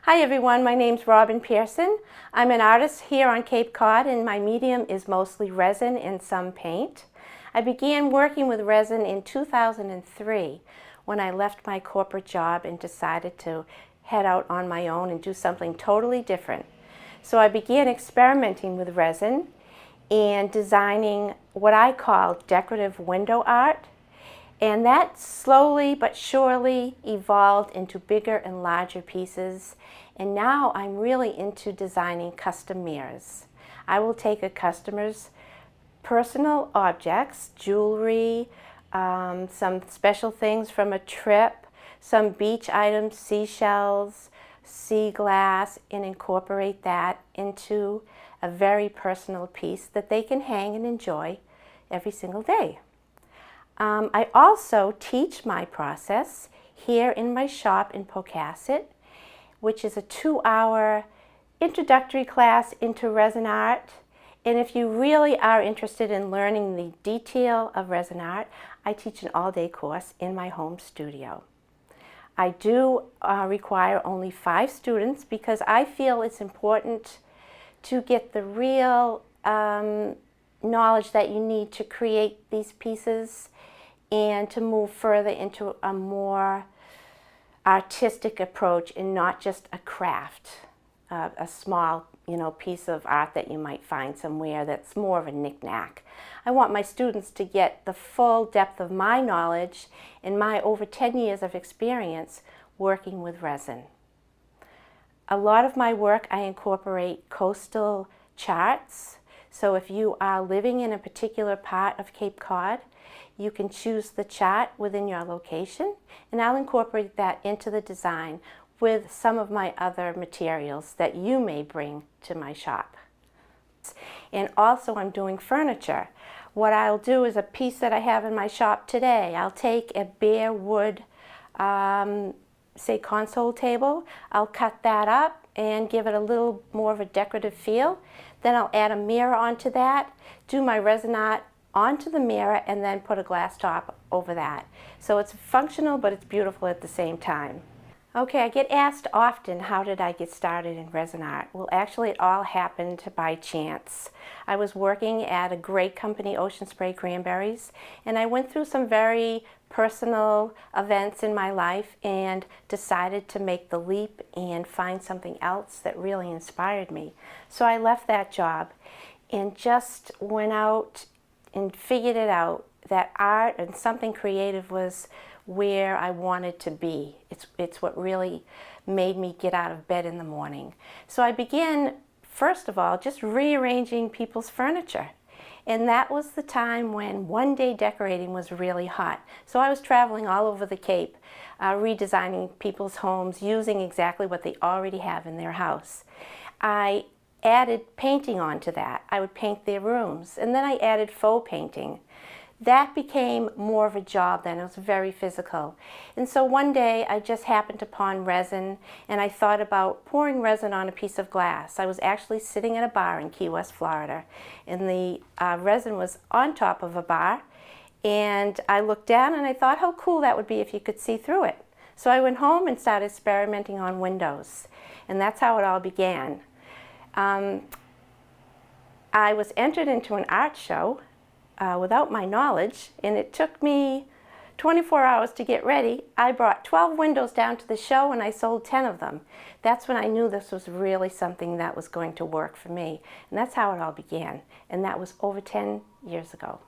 Hi everyone, my name's Robin Pierson. I'm an artist here on Cape Cod and my medium is mostly resin and some paint. I began working with resin in 2003 when I left my corporate job and decided to head out on my own and do something totally different. So I began experimenting with resin and designing what I call decorative window art. And that slowly but surely evolved into bigger and larger pieces. And now I'm really into designing custom mirrors. I will take a customer's personal objects, jewelry, some special things from a trip, some beach items, seashells, sea glass, and incorporate that into a very personal piece that they can hang and enjoy every single day. I also teach my process here in my shop in Pocasset, which is a 2-hour introductory class into resin art. And if you really are interested in learning the detail of resin art, I teach an all-day course in my home studio. I do require only 5 students because I feel it's important to get the real knowledge that you need to create these pieces and to move further into a more artistic approach and not just a craft, a small piece of art that you might find somewhere that's more of a knick-knack. I want my students to get the full depth of my knowledge and my over 10 years of experience working with resin. A lot of my work I incorporate coastal charts. So if you are living in a particular part of Cape Cod, you can choose the chart within your location, and I'll incorporate that into the design with some of my other materials that you may bring to my shop. And also I'm doing furniture. What I'll do is a piece that I have in my shop today. I'll take a bare wood, say console table, I'll cut that up and give it a little more of a decorative feel. Then I'll add a mirror onto that, do my resin art onto the mirror, and then put a glass top over that. So it's functional, but it's beautiful at the same time. Okay, I get asked often, how did I get started in resin art? Well, actually it all happened by chance. I was working at a great company, Ocean Spray Cranberries, and I went through some very personal events in my life and decided to make the leap and find something else that really inspired me. So I left that job and just went out and figured it out that art and something creative was where I wanted to be. It's what really made me get out of bed in the morning. So I began, first of all, just rearranging people's furniture. And that was the time when one-day decorating was really hot. So I was traveling all over the Cape, redesigning people's homes, using exactly what they already have in their house. I added painting onto that. I would paint their rooms, and then I added faux painting. That became more of a job then. It was very physical. And so one day I just happened upon resin, and I thought about pouring resin on a piece of glass. I was actually sitting at a bar in Key West, Florida, and the resin was on top of a bar, and I looked down and I thought how cool that would be if you could see through it. So I went home and started experimenting on windows, and that's how it all began. I was entered into an art show without my knowledge, and it took me 24 hours to get ready. I brought 12 windows down to the show and I sold 10 of them. That's when I knew this was really something that was going to work for me. And that's how it all began. And that was over 10 years ago.